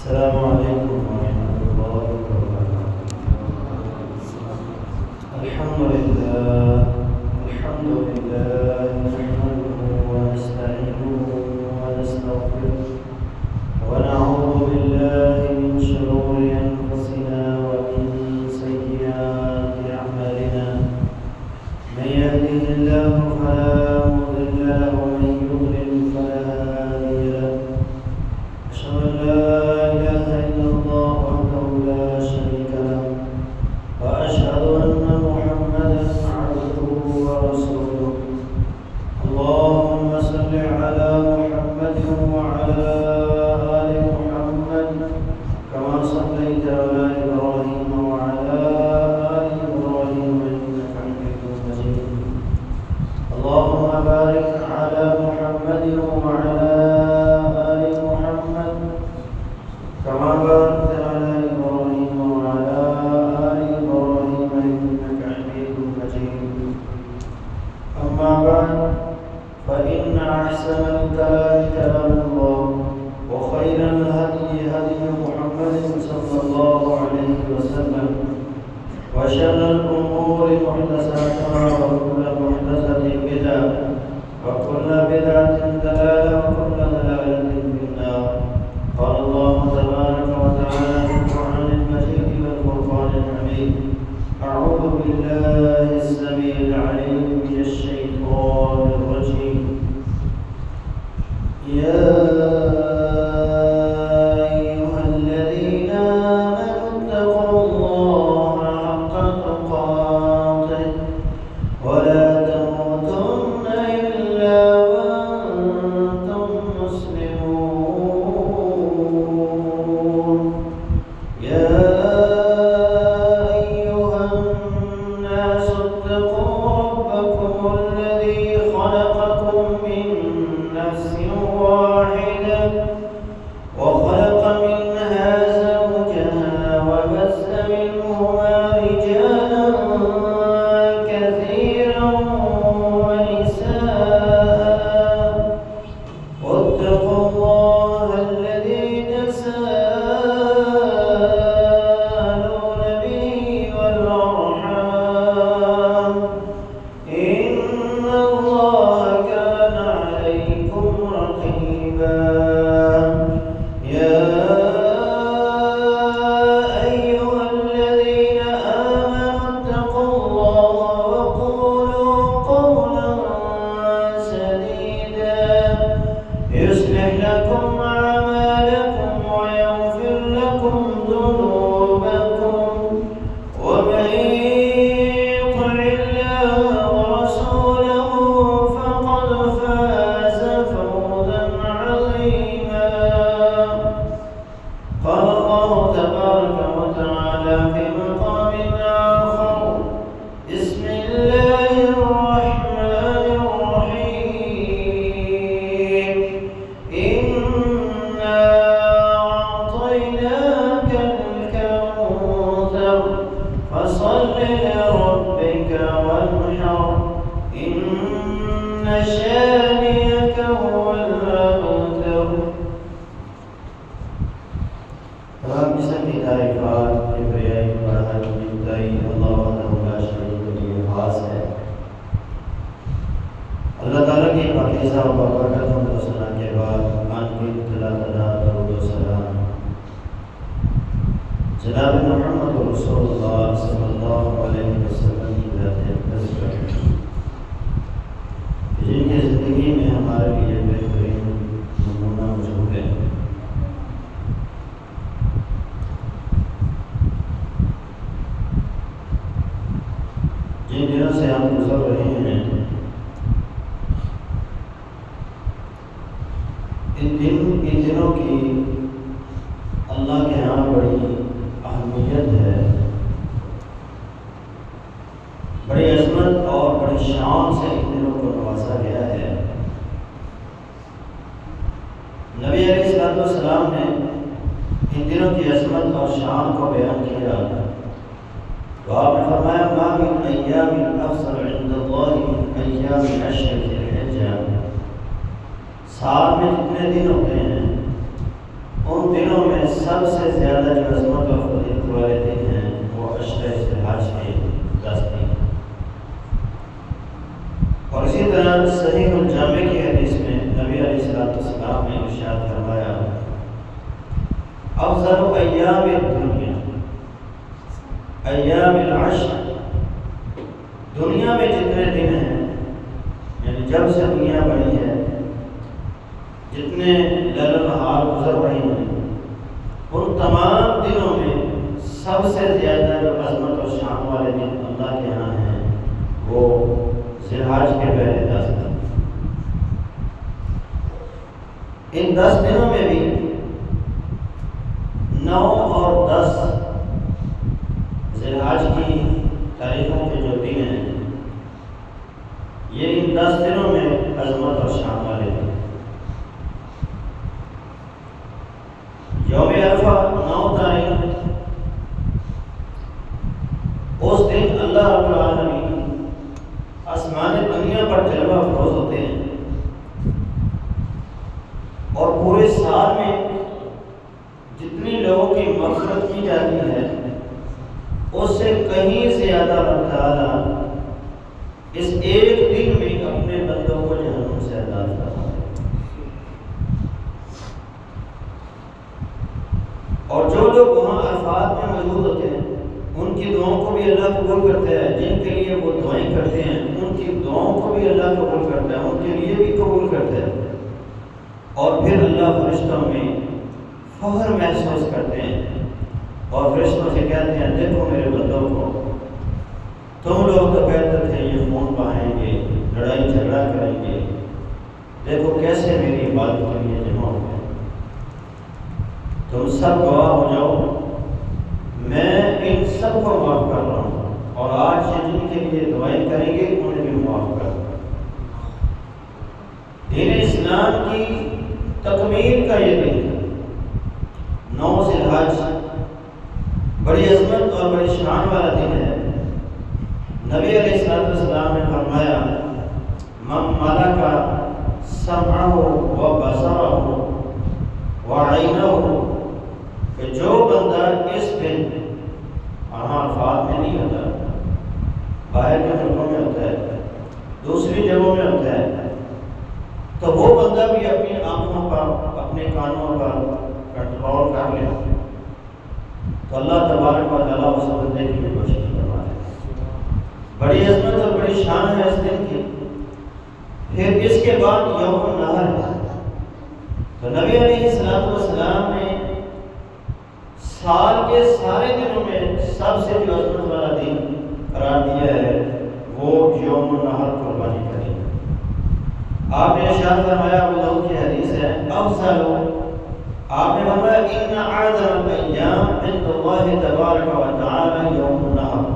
السلام عليكم ورحمة الله وبركاته. الحمد لله نحمده ونستعينه ونستغفره ونعوذ بالله من شرور أنفسنا ومن سيئات أعمالنا. من يهده الله فلا مضل له ومن يضلل فلا هادي له. أشهد أن لا إله إلا الله وحده لا شريك له وأشهد أن محمدا عبده ورسوله. اللهم صل على محمد وعلى آل محمد كما صليت على إبراهيم وعلى آل إبراهيم إنك حميد مجيد. اللهم بارك على محمد وعلى آل محمد كما باركت على إبراهيم وعلى آل إبراهيم إنك حميد مجيد. أما بعد فإن أحسن الكلام كلام الله وخير الهدي هدي محمد صلى الله عليه وسلم وشر الأمور محدثاتها وكل محدثة بدعة وكل بدعة ضلالة وكل ضلالة في النار. قال الله تبارك وتعالى في القرآن المجيد والفرقان الحميد: أعوذ بالله السميع العليم من الشيطان الرجيم. يا أيها الذين آمنوا اتقوا الله حق تقاته ولا تموتن إلا وأنتم مسلمون. يا أيها الناس اتقوا ربكم الذي خلقكم من نفس واحدة وخلق منها زوجها وبث منهما رجالا كثيرا ونساء واتقوا الله الذي تساءلون به والأرحام إن الله كان عليكم رقيبا. يا أيها الذين آمنوا اتقوا الله وقولوا قولا سديدا يصلح لكم أعمالكم ويغفر لكم ذنوبكم ومن يطع الله ورسوله فقد فاز فوزا عظيما. قال الله تبارك وتعالى في مقام آخر: بسم الله الرحمن الرحيم. إنا أعطيناك الكوثر فصل لربك وانحر إن شانئك هو الأبتر. تمام جسم کی تعریفات کبریائی بڑھائی جتائی اللہ وحدہ لا شریک کے لیے خاص ہے. اللہ تعالیٰ کی پاکیزہ و بابرکت حمد و ثنا کے بعد آن کی اطلاع درود و سلام جناب محمد رسول اللہ صلی اللہ علیہ وسلم کی ذات اقدس پر جن کی زندگی میں ہمارے لیے بہترین نمونہ موجود ہے. جن دنوں سے ہم گزر رہے ہیں ان دنوں کی اللہ کے ہاں بڑی اہمیت ہے، بڑی عظمت اور بڑی شان سے ان دنوں کو نوازا گیا ہے. نبی علیہ السلام نے ان دنوں کی عظمت اور شان کو بیان کیا تو آپ نے فرمایا: ما من ایام افضل عند اللہ من ایام عشر ذی الحجہ. سال میں جتنے دن ہوتے ہیں ان دنوں میں سب سے زیادہ جو عظمت اور فضیلت والے دن ہیں وہ عشر ذی الحج کے 10 دن، اور اسی طرح صحیح الجامع کی حدیث میں نبی علیہ السلام نے ارشاد فرمایا افضل ایام الدنیا ایام العشر، دنیا میں جتنے دن ہیں، یعنی جب سے دنیا بنی ہے جتنے لیل و نہار گزر رہی ہیں، ان تمام دنوں میں سب سے زیادہ جو عظمت اور شان والے دن اللہ کے یہاں ہیں وہ ذی الحج کے پہلے 10 دن۔ ان 10 دنوں میں بھی 9 اور 10 ذی الحج کی تاریخوں کے جو دن ہیں، یہ ان 10 دنوں میں عظمت اور شان والے دن۔ یوم عرفہ 9 تاریخ، اس دن اللہ رب العالمین آسمان دنیا پر جلوہ افروز ہوتے ہیں، اور پورے سال میں جتنی لوگوں کی مغفرت کی جاتی ہے اس سے کہیں زیادہ اللہ تعالیٰ اس ایک دن میں اپنے بندوں کو جہنم سے آزاد کرتا ہے۔ اور جو لوگ وہاں عرفات میں موجود ہوتے ہیں ان کی دعاؤں کو بھی اللہ قبول کرتا ہے، جن کے لیے وہ دعائیں کرتے ہیں ان کی دعاؤں کو بھی اللہ قبول کرتا ہے، ان کے لیے بھی قبول کرتا ہے۔ اور پھر اللہ فرشتوں میں فخر محسوس کرتے ہیں اور فرشتوں سے کہتے ہیں دیکھو میرے بندوں کو، تم لوگ تو کہتے تھے یہ خون بہائیں گے، لڑائی جھگڑا کریں گے، دیکھو کیسے میری عبادت کے لیے جمع ہو گئے، تم سب گواہ ہو جاؤ، میں ان سب کو معاف کر رہا ہوں، اور آج جن کے لیے دعائیں کریں گے انہیں بھی معاف کر دوں۔ دین اسلام کی تکمیل کا یہ دن 9 ذی الحج بڑی عظمت اور بڑی شان والا دن ہے۔ نبی علیہ السلام نے فرمایا من ملک سمعہ و بصرہ و عینہ، کہ جو بندہ اس دن عرفات میں نہیں ہوتا، باہر کے ملکوں میں ہوتا ہے، دوسری جگہوں میں ہوتا ہے، تو وہ بندہ بھی اپنی آنکھوں پر اپنے کانوں پر کنٹرول کر لے تو اللہ تبارک و تعالیٰ اس بندے کی بھی کوشش کروا ہے۔ بڑی عظمت اور بڑی شان ہے اس دن کی۔ پھر اس کے بعد یوم النحر ہے، تو نبی علیہ السلام نے سال کے سارے دنوں میں سب سے جو عظمت والا دن قرار دیا ہے وہ یوم النحر قربانی کا دن۔ آپ نے ارشاد فرمایا، ابو داؤد کی حدیث ہے، افضل، آپ نے فرمایا ان اعظم الایام عند اللہ تبارک و تعالی یوم النحر،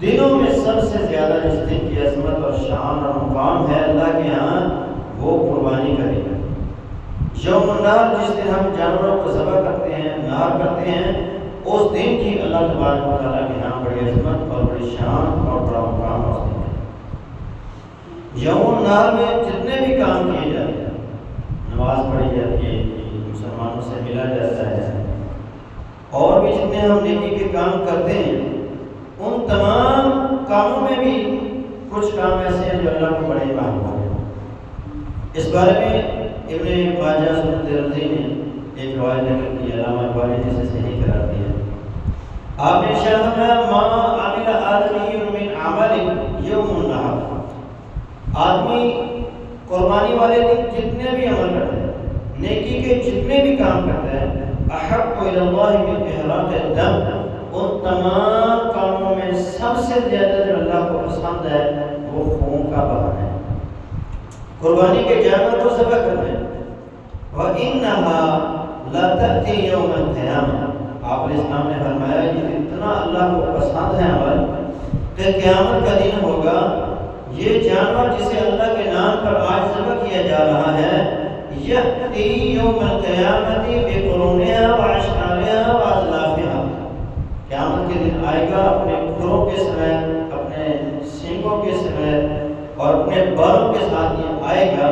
دنوں میں سب سے زیادہ جس دن کی عظمت اور شان اور مقام ہے اللہ کے ہاں وہ قربانی کا دن ہے۔ یوم النحر جس دن ہم جانوروں کو ذبح کرتے ہیں، نحر کرتے ہیں، اس دن کی اللہ تبارک و تعالیٰ کے ہاں بڑی عظمت اور بڑی شان اور بڑا مقام ہے۔ یوم النحر میں جتنے بھی کام کیے جاتے ہیں، نماز پڑھی جاتی ہے، مسلمانوں سے ملا جاتا ہے، اور بھی جتنے ہم نیکی کے کام کرتے ہیں، ان تمام کاموں میں بھی کچھ کام ایسے ہیں جو اللہ کو بڑے محبوب ہیں۔ اس بارے میں ابن ماجہ سنن ترمذی نے ایک روایت نقل کی، علامہ البانی نے اسے صحیح قرار دیا۔ آپ نے ارشاد فرمایا ما عمل آدمی من عمل یوم النحر، آدمی قربانی والے دن جتنے بھی عمل کرتا ہے، نیکی کے جتنے بھی کام کرتا ہے، احب الی اللہ من احراق الدم، ان تمام کاموں میں سب سے زیادہ جو اللہ کو پسند ہے وہ خون کا بہانا ہے، قربانی کے جانور کو ذبح کرنا ہے۔ وَإِنَّهَا لَتَأْتِي يَوْمَ الْقِيَامَةِ، آپ علیہ السلام نے فرمایا یہ اتنا اللہ کو پسند ہے عمل کہ قیامت کا دن ہوگا، یہ جانور جسے اللہ کے نام پر آج ذبح کیا جا رہا ہے، یأتی یوم القیامت بقرونها واشعارها واضلافها، قیامت کے دن آئے گا اپنے کھروں کے سمیت، اپنے سینگوں کے سمیت اور اپنے بالوں کے ساتھ یہ آئے گا،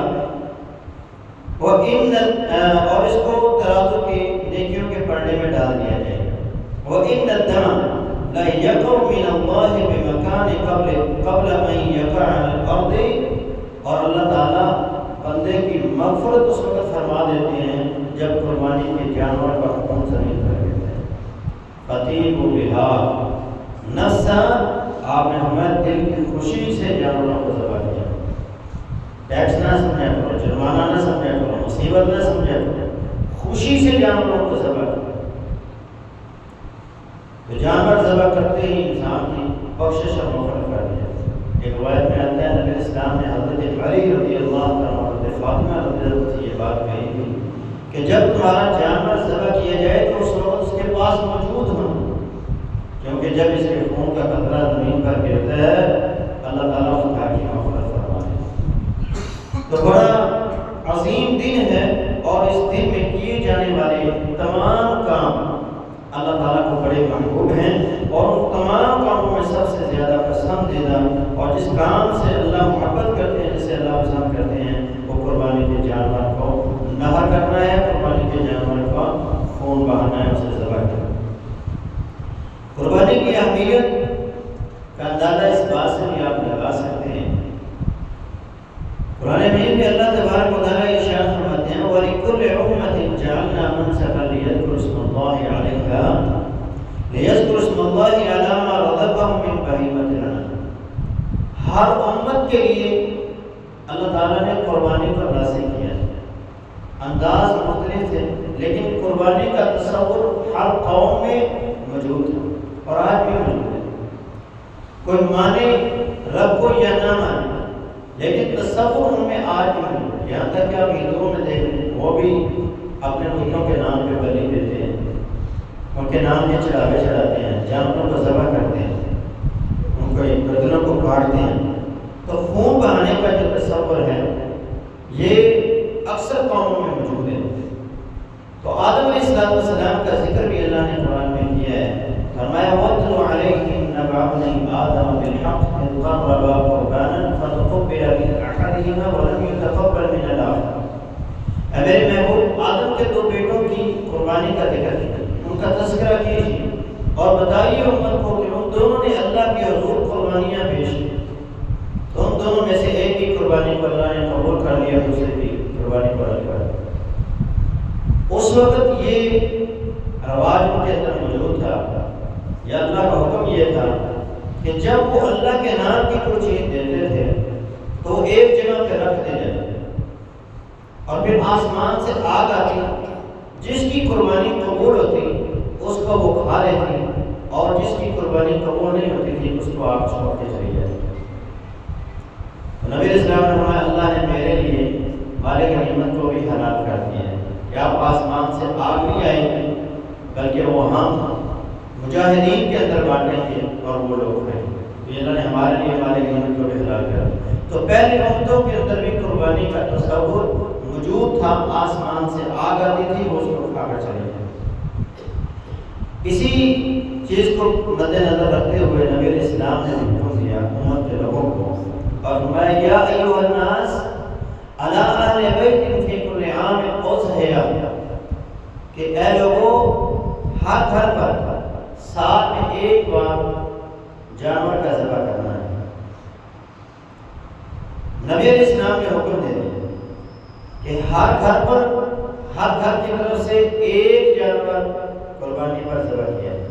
اور اس کو ترازو کی وَإِنَّ الدَّمَ لَيَقَعُ مِنَ اللَّهِ بِمَكَانِ قَبْلَ أَن يَقَعَ عَلَى الْأَرْضِ، اور اللہ تعالیٰ بندے کی مغفرت اس وقت فرما دیتے ہیں جب قربانی کے جانور کا حکم زمین پر گرتا ہے۔ فَطِيبُوا بِهَا نَفْسًا، آپ نے ہمیں دل کی خوشی سے جانوروں کو ذبح کیا، ٹیکس نہ سمجھا کرو، جرمانہ نہ سمجھا کرو، مصیبت نہ سمجھا کرو، خوشی سے جانوروں کو ذبح کرو۔ تو جانور ذبح کرتے ہی انسان کی بخشش اور مغفرت کر دیا۔ ایک روایت میں آتا ہے نبی اسلام نے حضرت علی رضی اللہ عنہ اور حضرت فاطمہ رضی اللہ عنہ سے یہ بات کہی تھی کہ جب تمہارا جانور ذبح کیا جائے تو اس وقت اس کے پاس موجود ہونا، کیونکہ جب اس کے خون کا قطرہ زمین پر گرتا ہے اللہ تعالیٰ اس کا کی مغفرت فرمائے۔ تو بڑا عظیم دن ہے اور اس دن میں کیے جانے والے تمام کام اللہ تعالیٰ کو بڑے محبوب ہیں، اور ان تمام کاموں میں سب سے زیادہ پسندیدہ اور جس کام سے اللہ محبت کرتے ہیں، جسے اللہ پسند کرتے ہیں، وہ قربانی کے جانور کو نہر کرنا ہے، قربانی کے جانور کا خون بہانا ہے، اسے ذبح کرنا۔ قربانی کی اہمیت کا اندازہ اس بات سے بھی آپ لگا سکتے ہیں۔ قرآن مجید میں اللہ تبارک و تعالیٰ ارشاد فرماتے ہیں وَلِكُلِّ أُمَّةٍ جَعَلْنَا مَنسَكًا لِيَذْكُرُوا اسْمَ اللَّهِ عَلَيْهَا لِيَذْكُرُوا اسْمَ اللَّهِ عَلَىٰ مَا رَزَقَهُم مِّن بَهِيمَةِ الْأَنْعَامِ، ہر امت کے لیے اللہ تعالیٰ نے قربانی پر لازم کیا ہے۔ انداز مختلف ہے لیکن قربانی کا تصور ہر قوم میں موجود ہے اور آج بھی موجود ہے۔ کوئی مانے رب کو یا نہ مانے لیکن تصور ان میں آج بھی موجود ہے۔ یہاں تک کہ آپ ہندوؤں میں دیکھیں وہ بھی اپنے بتوں کے نام پہ بلی دیتے ہیں، ان کے نام کے چڑھاوے چڑھاتے ہیں، جانوروں کو ذبح کرتے ہیں، ان کو گردنوں کو کاٹتے ہیں۔ تو خون بہانے کا جو تصور ہے یہ اکثر قوموں میں موجود ہے۔ تو آدم علیہ السلام کا ذکر بھی اللہ نے قرآن میں کیا ہے، فرمایا وَاتْلُ عَلَيْهِمْ نَبَأَ ابْنَيْ آدَمَ بِالْحَقِّ إِذْ قَرَّبَا قُرْبَانًا فَتُقُبِّلَ مِنْ أَحَدِهِمَا وَلَمْ يُتَقَبَّلْ مِنَ الْآخَرِ۔ اے میرے محبوب، آدم کے دو بیٹوں کی قربانی کا ذکر کیا، ان کا تذکرہ کیجیے اور بتائیے امت کو کہ ان دونوں نے اللہ کے حضور قربانیاں پیش کی، تو ان دونوں میں سے ایک کی قربانی کو اللہ نے قبول کر لیا، دوسرے کی قربانی کو رد کر دیا۔ اس وقت یہ رواج ان کے اندر موجود تھا، یا اللہ کا حکم یہ تھا کہ جب وہ اللہ کے نام کی کوئی چیز دیتے تھے تو ایک جگہ پہ رکھ دے جاتے اور پھر آسمان سے آگ آتی، جس کی قربانی قبول ہوتی اس کو وہ کھا لیتی، اور جس کی قربانی قبول نہیں ہوتی تھی اس کو آگ چھوڑ کے چلی جاتی۔ نبی اسلام نے فرمایا اللہ نے میرے لیے مالک نعمت کو بھی حلال کر دیا ہے کہ آپ آسمان سے آگ نہیں آئے گی بلکہ وہ ہم مجاہدین کے اندر بانٹیں گے اور وہ لوگ ہیں۔ تو اللہ نے ہمارے لیے مالک نعمت کو بھی حلال کر دیا۔ تو پہلے امتوں کے اندر بھی قربانی کا تصور موجود تھا، آسمان سے آگ آتی تھی، وہ اس کو کھا کر چلی جاتی۔ اسی چیز کو مد نظر رکھتے ہوئے نبی علیہ السلام نے حکم دیا امت کے لوگوں کو اور فرمایا یا ایھا الناس علی اہل بیت فی کل عام اضحیہ، کہ اے لوگوں ہر گھر پر سال میں ایک بار جانور کا ذبح کرنا ہے۔ نبی علیہ السلام نے حکم دے دیا کہ ہر گھر پر ہر گھر کی طرف سے ایک جانور قربانی پر ذبح کیا جائے۔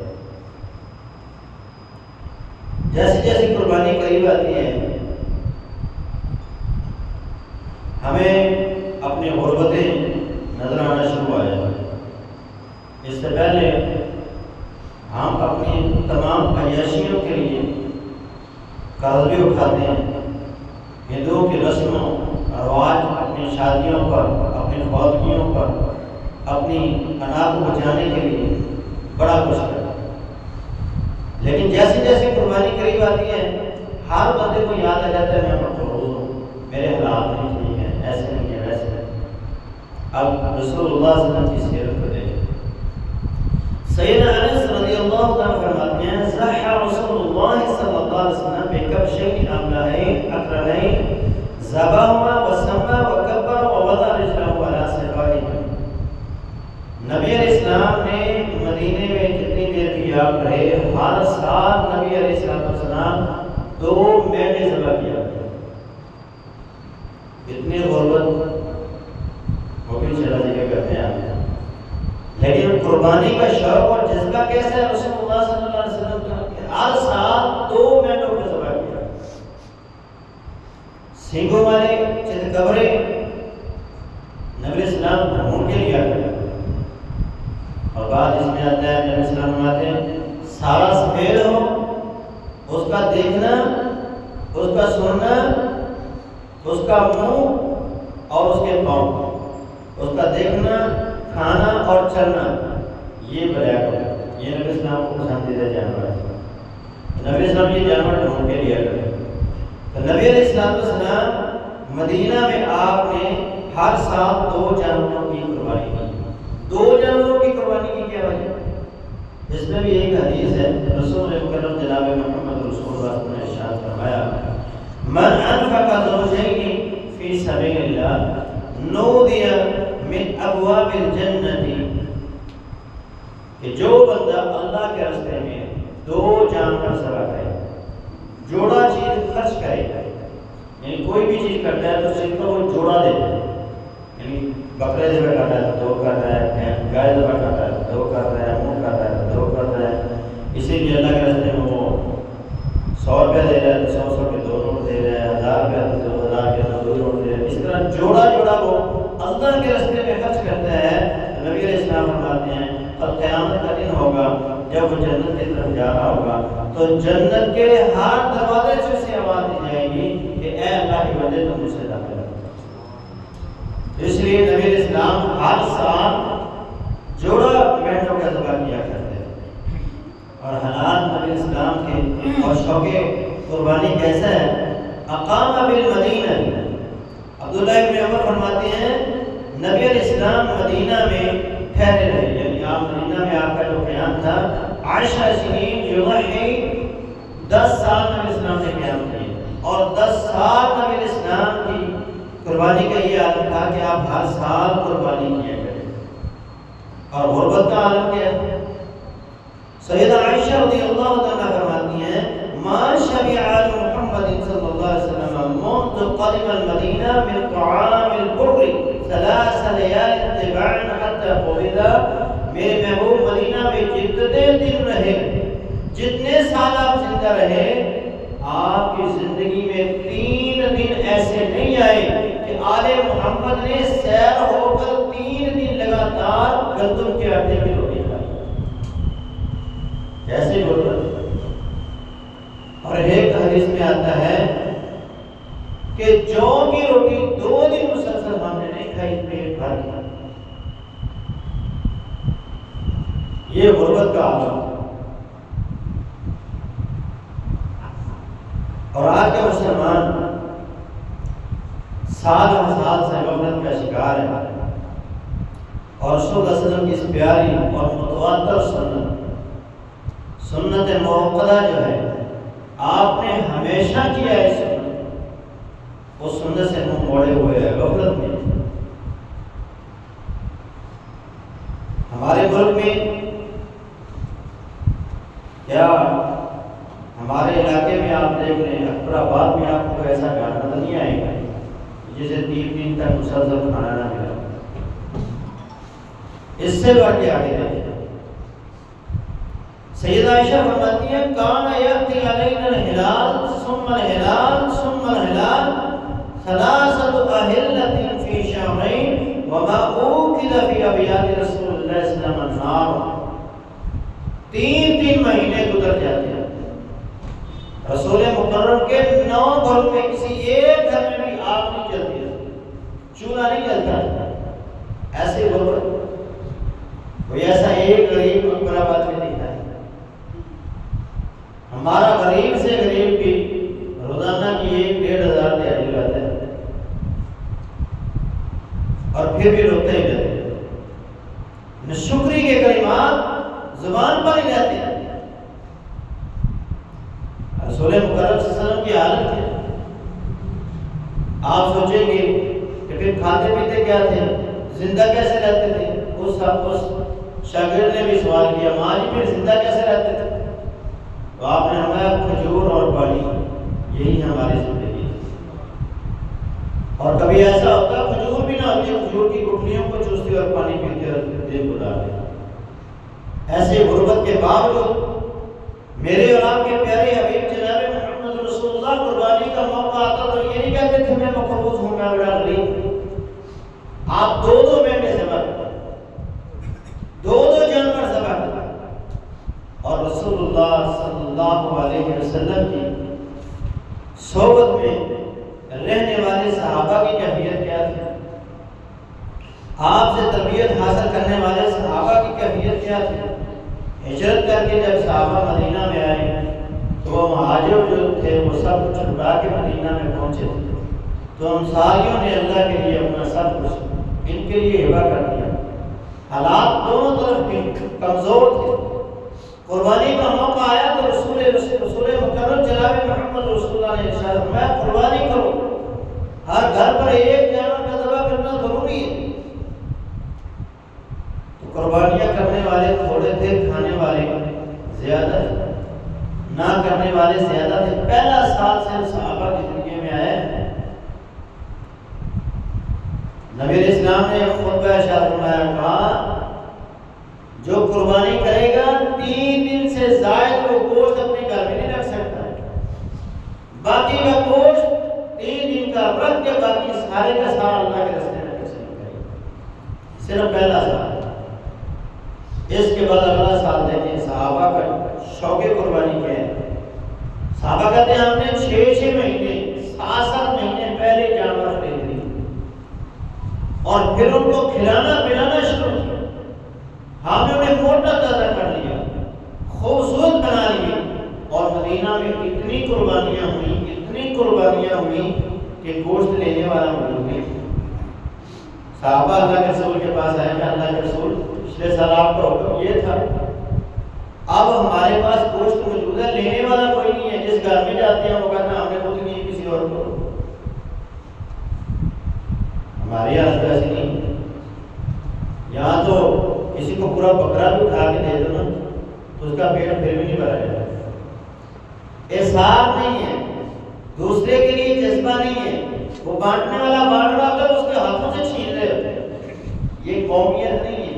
جیسے جیسے قربانی قریب آتی ہے ہمیں اپنی غربتیں نظر آنا شروع ہو جاتی ہیں۔ اس سے پہلے ہم اپنی تمام عیاشیوں کے لیے قرض بھی اٹھاتے ہیں۔ ہندوؤں کی رسموں رواج اپنی شادیوں پر، اپنی فوتگیوں پر، اپنی انا کو بچانے کے لیے بڑا کچھ کرتے ہیں، لیکن جیسے جیسے قربانی قریب آتی ہے ہر بندے کو یاد آ جاتا ہے میں مقروض ہوں، میرے حالات نہیں ٹھیک ہیں، ایسے نہیں ہے ویسے نہیں۔ اب رسول اللہ صلی اللہ علیہ وسلم کی سیرت کو دیکھیں، سیدنا انس رضی اللہ عنہ فرماتے ہیں ضحى رسول اللہ صلی اللہ علیہ وسلم بکبشین املائین اقرنین ذبحهما وسمى وكبر ووضع رجله على سقائهما۔ نبی علیہ السلام نے مدینے میں جتنی دیر بھی آپ رہے، ہر سال نبی علیہ السلام 2 مینڈے ذبح کیا، اتنی غربت وہ بھی چلا جگہ کرتے ہیں آپ، لیکن قربانی کا شوق اور جذبہ کیسا ہے رسول اللہ صلی اللہ علیہ وسلم کا، ہر سال 2 مینڈوں کو ذبح کیا، سینگوں والے چتکبرے نبی السلام ڈھونڈ کے لیا کرتے، اور بعد اس میں آتا ہے نبی السلام فرماتے ہیں سارا سفید ہو، اس کا دیکھنا، اس کا سننا، اس کا منہ اور اس کے پاؤں، اس کا دیکھنا، کھانا اور چلنا، یہ بلایا کرو، یہ نبی السلام کو پسندیدہ جانور ہے، نبی السلام یہ جانور ڈھونڈ کے لیا کرتے۔ تو نبی علیہ السلام مدینہ میں آپ نے ہر سال 2 جانوروں کی قربانی کی، 2 جانوروں کی قربانی کی کیا وجہ؟ اس میں بھی ایک حدیث ہے، رسول مکرم جناب محمد رسول اللہ صلی اللہ علیہ وسلم نے ارشاد فرمایا من انفق زوجین فی سبیل اللہ نودی من ابواب الجنت، کہ جو بندہ اللہ کے راستے میں 2 جانور ذبح کرے، جوڑا چیز خرچ کرے، یعنی کوئی بھی چیز کرتا ہے تو اس کو وہ جوڑا دیتا ہے، یعنی بکرے ذبح کر رہا ہے تو 2 کر رہا ہے، گائے ذبح کر رہا ہے تو 2 کر رہا ہے، اونٹ کر رہا ہے تو 2 کر رہا ہے، اسی لیے اللہ کے راستے میں وہ 100 روپیہ دے رہا ہے تو 100 کے 2 نوٹ دے رہا ہے، 1000 روپیہ تو 1000 کے 2 نوٹ دے رہا ہے، اس طرح جوڑا وہ اللہ کے راستے میں خرچ کرتا ہے۔ نبی علیہ السلام فرماتے ہیں اور قیامت کا دن ہوگا جب وہ جنت کی طرف جا رہا ہوگا تو جنت کے ہر دروازے سے اسے آواز دی جائے گی کہ اے اللہ کے بندے تم مجھ سے داخل ہو۔ اس لیے نبی علیہ السلام ہر سال جوڑا مینڈوں کا ذبح کیا کرتے ہیں، اور حالات نبی علیہ السلام کے اور شوق قربانی کیسا ہے؟ اقام بالمدینہ، عبداللہ ابن عمر فرماتے ہیں نبی علیہ السلام مدینہ میں ٹھہرے رہے، یعنی آپ مدینہ میں آپ کا جو قیام تھا 10 سنین یضحی، 10 سال نبی علیہ السلام نے قیام کیے، اور 10 سال نبی علیہ السلام کی قربانی کا یہ عالم تھا کہ آپ ہر سال قربانی کیا کریں، اور غربت کا عالم کیا ہے؟ سیدہ عائشہ رضی اللہ عنہ فرماتی ہیں ما شبع آل محمد صلی اللہ علیہ وسلم منذ قدم المدینہ من طعام البر 3 لیال اتباعا حتی قبض، میرے محبوب مدینہ میں جتنے دن رہے، جتنے سال آپ زندہ رہے، آپ کی زندگی میں 3 دن ایسے نہیں آئے کہ آل محمد نے سیر ہو کر 3 دن لگاتار گندم کے آٹے کی روٹی کھائی، ایسے غربت۔ اور ایک حدیث میں آتا ہے کہ جو کی روٹی 2 دن مسلسل ہم نے نہیں کھائی، پیٹ بھر کے، یہ غربت کا عالم۔ اور آج کا مسلمان سال سے غفلت کا شکار ہے، اور رسول اللہ صلی اللہ علیہ وسلم کی اس پیاری اور متواتر سنت موقدہ جو ہے آپ نے ہمیشہ کیا ہے، سنت اس سنت سے منہ موڑے ہوئے ہے غفلت میں۔ ہمارے ملک میں کیا ہمارے علاقے میں آپ دیکھ رہے ہیں اکبر آباد میں آپ کو ایسا گھر نظر نہیں آئے گا جسے 3 دن تک مسلسل کھانا نہ ملا، اس سے بڑھ کے آگے دیکھیں۔ سیدہ عائشہ فرماتی ہیں کان یاتی علینا الہلال ثم الہلال ثم الہلال 3 اہلۃ فی شہرین وما اوکل فی ابیات رسول اللہ صلی اللہ علیہ وسلم النار، 3 مہینے گزر جاتے ہیں، رسول مکرم کے 9 گھروں میں کسی ایک گھر میں بھی آگ نہیں جلتی، چولہا نہیں جلتا، ایسے غربت۔ کوئی ایسا ایک غریب اکبر آباد میں نہیں ہے، ہمارا غریب سے غریب بھی روزانہ کی 1-1.5 ہزار دیہی لگاتا ہے، اور پھر بھی روتے ہی رہتے ہیں، شکری کے کلمات زبان پر ہی رہتے ہیں۔ رسول مکرم صلی اللہ علیہ وسلم کی حالت ہے، آپ سوچیں گے کہ پھر کھاتے پیتے کیا تھے، زندہ کیسے رہتے تھے؟ اس اس شاگرد نے بھی سوال کیا ماں جی پھر زندہ کیسے رہتے تھے؟ تو آپ نے فرمایا کھجور اور پانی یہی ہماری زندگی ہے۔ اور کبھی ایسا ہوتا ہے کھجور بھی نہ ہوتی، کھجور کی گٹھلیوں کو چوستے اور پانی پیتے اور دن گزارتے۔ ایسے غربت کے باوجود میرے اور آپ کے پیارے حبیب جناب محمد رسول اللہ قربانی کا موقع آتا تو یہ نہیں کہتے تھے میں مقروض ہوں، میں بڑا غریب ہوں۔ آپ دو مہینے ذبح کرتے، دو جانور ذبح کرتے، اور رسول اللہ صلی اللہ علیہ وسلم کی صحبت میں رہنے والے صحابہ کی کیفیت کیا تھی؟ آپ سے تربیت حاصل کرنے والے صحابہ کی کیفیت کیا تھی؟ ہجرت کر کے جب صحابہ مدینہ میں آئے تو وہ مہاجر جو تھے وہ سب کچھ چھٹا کے مدینہ میں پہنچے تھے، تو انصاریوں نے اللہ کے لیے اپنا سب کچھ ان کے لیے ہبہ کر دیا۔ حالات دونوں طرف کمزور تھے، قربانی کا موقع آیا تو رسول مکرم جناب محمد رسول اللہ نے ارشاد فرمایا قربانی کرو، ہر گھر پر ایک جانور کا ذبح کرنا ضروری ہے۔ قربانیاں کرنے والے تھوڑے تھے، کھانے والے زیادہ تھے، نہ کرنے والے زیادہ تھے۔ پہلا سال سے صحابہ کی زندگی میں آئے، نبی علیہ السلام نے خطبہ ارشاد فرمایا، کہا جو قربانی کرے گا 3 دن سے زائد وہ گوشت اپنے گھر میں نہیں رکھ سکتا ہے، باقی کا گوشت 3 دن کا رکھ کے باقی سارے کا سارا اللہ کے راستے میں کسی نہیں کرے گا۔ صرف پہلا سال۔ اس کے بعد اگلا سال دیکھیں صحابہ کا شوق قربانی کیا ہے۔ صحابہ کہتے ہیں ہم نے 6 مہینے 7 مہینے پہلے جانور خرید لیے اور پھر ان کو کھلانا پلانا شروع کیا۔ ہم نے انہیں موٹا تازہ کر لیا، خوبصورت بنا لیے، اور مدینہ میں اتنی قربانیاں ہوئیں کہ گوشت لینے والا موجود نہیں۔ صحابہ اللہ کے رسول کے پاس آئے کہ اللہ کے رسول پچھلے سال آپ کا حکم یہ تھا، اب ہمارے پاس گوشت موجود ہے، لینے والا کوئی نہیں ہے، جس گھر میں جاتے ہیں وہ کہتے ہیں ہم نے خود نہیں کسی اور کو۔ ہماری حالت ایسی نہیں، یہاں تو کسی کو پورا بکرا بھی اٹھا کے دے دو نا تو اس کا پیٹ پھر بھی نہیں بھرا جائے۔ احساس نہیں ہے، دوسرے کے لیے جذبہ نہیں ہے، وہ بانٹنے والا بانٹ رہا ہوتا ہے، اس کے ہاتھوں سے چھین رہے ہوتے ہیں۔ یہ قومیت نہیں ہے۔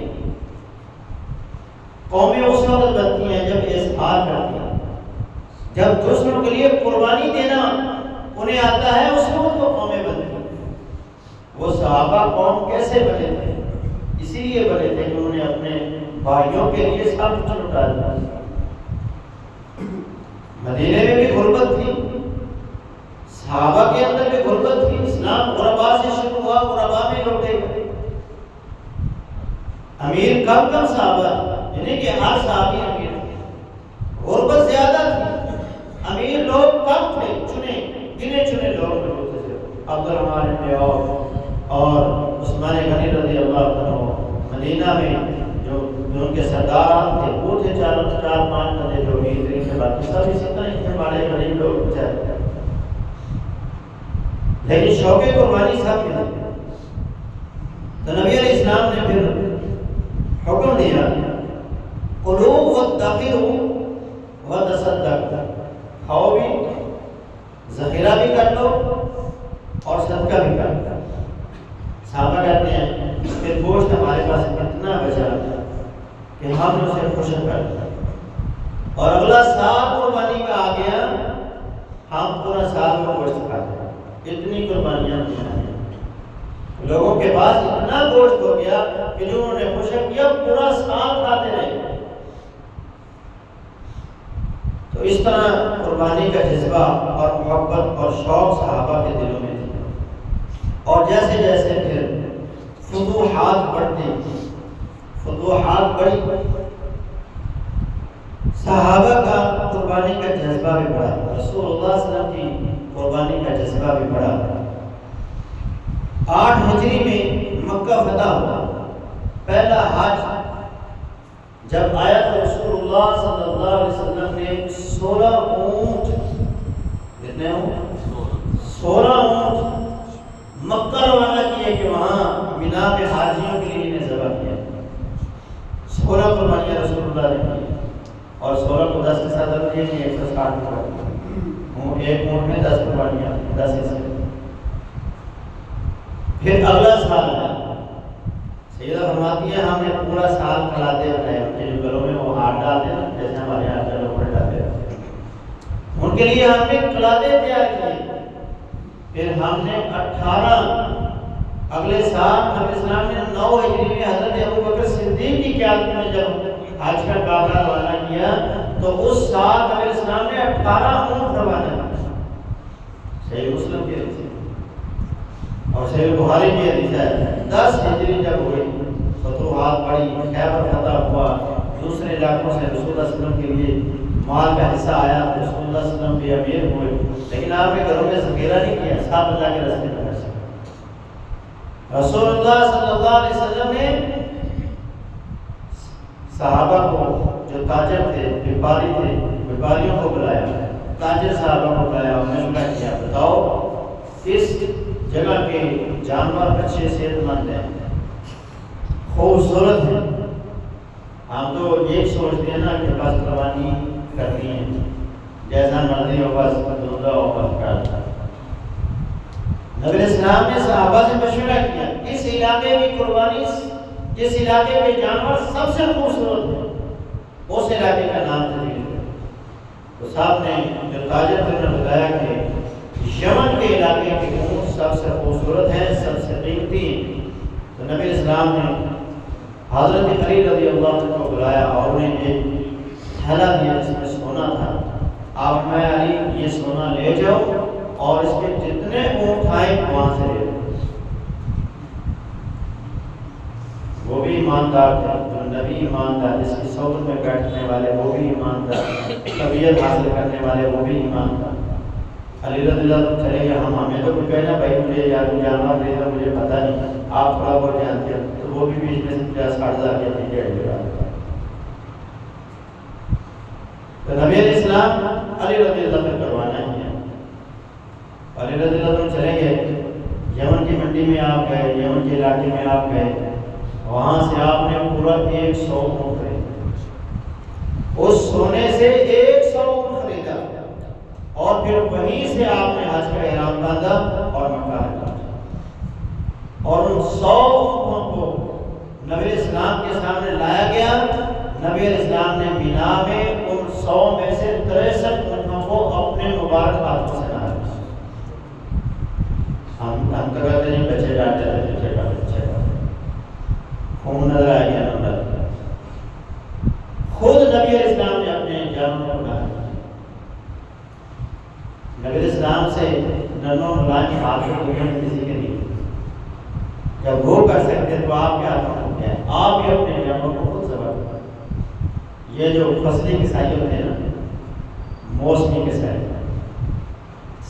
قومیں اس وقت بنتی ہیں جب اظہار کرتی ہیں، جب دوسروں کے لیے قربانی دینا انہیں آتا ہے، اس وقت وہ قومیں بنتی ہیں۔ وہ صحابہ قوم کیسے بنے تھے؟ اسی لیے بنے تھے کہ انہوں نے اپنے بھائیوں کے لیے سب کچھ لٹا دیا۔ مدینے میں بھی غربت تھی، صحابہ کے اندر بھی غربت تھی، اسلام غربا سے شروع ہوا، غربا میں لوٹے گئے۔ امیر کم صحابہ، یعنی کہ ہر صحابی امیر تھے، غربت زیادہ تھی، امیر لوگ کم تھے، گنے چنے لوگ ہوتے تھے۔ عبدالرحمن بن عوف اور عثمان غنی رضی اللہ عنہ مدینہ میں جو ان کے سردار تھے وہ تھے 4-5 بندے جو امیر کے بعد سب اسی طرح کے بڑے غریب لوگ بچارے، لیکن شوق قربانی سب میں تھے۔ تو نبی علیہ السلام نے پھر حکم دیا قلوب والدخر وتصدق، کھاؤ بھی، ذخیرہ بھی کر لو اور صدقہ بھی کر لو۔ صحابہ کہتے ہیں کہ گوشت ہمارے پاس اتنا بچا کہ ہم نے اسے خشک کر دیا، اور اگلا سال قربانی کا آ گیا، ہم پورا سال میں گوشت کھاتے ہیں۔ اتنی قربانیاں ہیں، لوگوں کے پاس اتنا گوشت ہو گیا کہ جو انہوں نے خشک کیا پورا سال کھاتے رہے۔ تو اس طرح قربانی کا جذبہ اور محبت اور شوق صحابہ کے دلوں میں تھی، اور جیسے جیسے پھر فتوحات بڑھتے، فتوحات بڑھی، صحابہ کا قربانی کا جذبہ بھی بڑھا، رسول اللہ صلی اللہ علیہ وسلم کی قربانی کا جذبہ بھی بڑھا۔ 8 ہجری میں مکہ فتح ہوا، پہلا حج جب آیا تو رسول اللہ صلی اللہ علیہ وسلم نے 16 اونٹ، کتنے اونٹ؟ 16 اونٹ مکہ روانہ کیے کہ وہاں مینا میں حاجیوں کے لیے انہیں ذبح کیا۔ 16 قربانیاں رسول اللہ نے کی، اور 16 کو 10 کے ساتھ ضرور یہ نہیں 160 قربانیاں، ایک اونٹ میں 10 قربانیاں 10 حصے۔ پھر اگلا سال ہے، سیدہ فرماتی ہے ہم نے پورا سال کھلاتے بنائے، ان کے جو گلوں میں وہ ہاتھ ڈالتے ہیں جیسے ہمارے یہاں کے لوگ ڈالتے ہیں، ان کے لیے ہم نے کلادے تیار کیے۔ پھر ہم نے 18 اگلے سال نبی اسلام نے 9 ہجری میں حضرت ابوبکر صدیق کی قیادت میں جب حج کا کافلہ روانہ کیا تو اس سال نبی اسلام نے 18 اونٹ روانہ کیا۔ صحیح مسلم کی حدیث اور صحیح بخاری کی حدیث ہے، 10 ہجری جب ہوئی فتوحات بڑی، خیبر فتح ہوا، دوسرے علاقوں سے رسول اللہ صلی اللہ علیہ وسلم کے لیے مال کا حصہ آیا، رسول اللہ صلی اللہ علیہ وسلم بھی امیر ہوئے، لیکن آپ نے گھروں میں ذخیرہ نہیں کیا، سب اللہ کے راستے میں خرچ کیا۔ رسول اللہ صلی اللہ علیہ وسلم نے صحابہ کو جو تاجر تھے، بیپاری تھے، بیپاریوں کو بلایا، تاجر صحابہ کو بلایا اور مشورہ کیا، بتاؤ اس جگہ کے جانور اچھے صحت مند ہیں، خوبصورت ہیں، ہم تو یہ سوچتے ہیں نا کہ بس قربانی کرنی ہے، جیسا مرضی ہو بس دودھا ہو بس کرتا۔ نبی اسلام نے صحابہ سے مشورہ کیا، اس علاقے کی قربانی، جس علاقے کے جانور سب سے خوبصورت ہیں اس علاقے کا نام تجویز ہے۔ تو صاحب نے جو تاجر تھے نے بتایا کہ یمن کے علاقے کے اونٹ سب سے خوبصورت ہیں، سب سے قیمتی ہیں۔ تو نبی اسلام نے حضرت علی رضی اللہ عنہ کو بلایا اور انہیں ایک تھیلا دیا جس میں سونا تھا، آپ میں علی یہ سونا لے جاؤ اور اس کے جتنے اونٹ آئے وہاں سے لے جاؤ۔ وہ بھی ایماندار تھے، جو نبی ایماندار، جس کی صحبت میں بیٹھنے والے وہ بھی ایماندار، طبیعت حاصل کرنے والے وہ بھی ایماندار۔ علی رضی اللہ عنہ چلے گئے، ہمیں تو کچھ کہنا بھائی مجھے یا جانور دے دو مجھے پتہ نہیں، آپ تھوڑا بہت جانتے ہیں، تو وہ بھی بیچ میں سے 50-60 ہزار کے ڈیڑھ لگا۔ تو نبی علیہ السلام علی رضی اللہ عنہ کروانا ہے، علی رضی اللہ عنہ چلے گئے، یمن کی منڈی میں آپ گئے، یمن کے علاقے میں آپ گئے، وہاں سے آپ نے پورا 100 اونٹ خریدا، اس سونے سے 100 اونٹ خریدا، اور پھر وہیں سے آپ نے حج کا احرام باندھا اور مکہ پہنچا، اور ان 100 اونٹوں کو نبی اسلام کے سامنے لایا گیا۔ نبی اسلام نے مینا میں ان 100 میں سے 63 اونٹوں کو اپنے مبارک ہاتھوں سے نہایا۔ ہم تو کہتے نہیں بچے ڈالتے تھے، بچے ڈالتے خون نظر آ گیا، نظر خود نبی اسلام نے اپنے جانوں کو نہایا۔ نبی اسلام سے نرم و ملائم ہاتھ کو دنیا میں کسی کے نہیں، جب وہ کر سکتے تو آپ کیا کرتے ہیں؟ آپ بھی اپنے جانوں کو خود ذبح کریں۔ یہ جو فصلی کسائی ہوتے ہیں نا، موسمی کسائی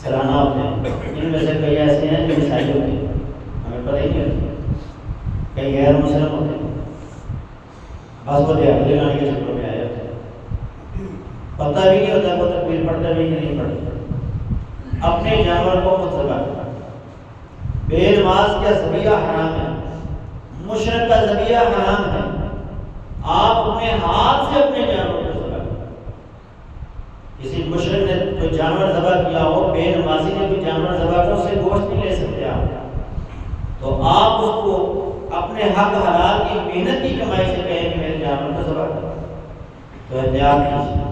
سالانہ ہوتے ہیں، ان میں سے کئی ایسے ہیں جو کسائی ہوتے ہیں، ہمیں پتہ ہی نہیں ہوتا، کئی غیر مسلم ہوتے ہیں، بس وہ دیہات لانے کے چکروں میں آئے ہوتے ہیں، پتہ بھی نہیں ہوتا، وہ تکبیر پڑھتا بھی نہیں پڑھتا۔ اپنے جانور کو خود ذبح کرنا، بے نماز کا ذبیحہ حرام ہے، مشرک کا ذبیحہ حرام ہے، آپ اپنے ہاتھ سے اپنے جانور کو ذبح کریں۔ کسی مشرک نے کوئی جانور ذبح کیا ہو، بے نمازی نے کوئی جانور ذبح کیا، اس سے گوشت نہیں لے سکتے آپ، تو آپ اس کو اپنے حق حلال کی محنت کی کمائی سے کہیں کہ میرے جانور کو ذبح کرو، تو احتیاط کیجیے۔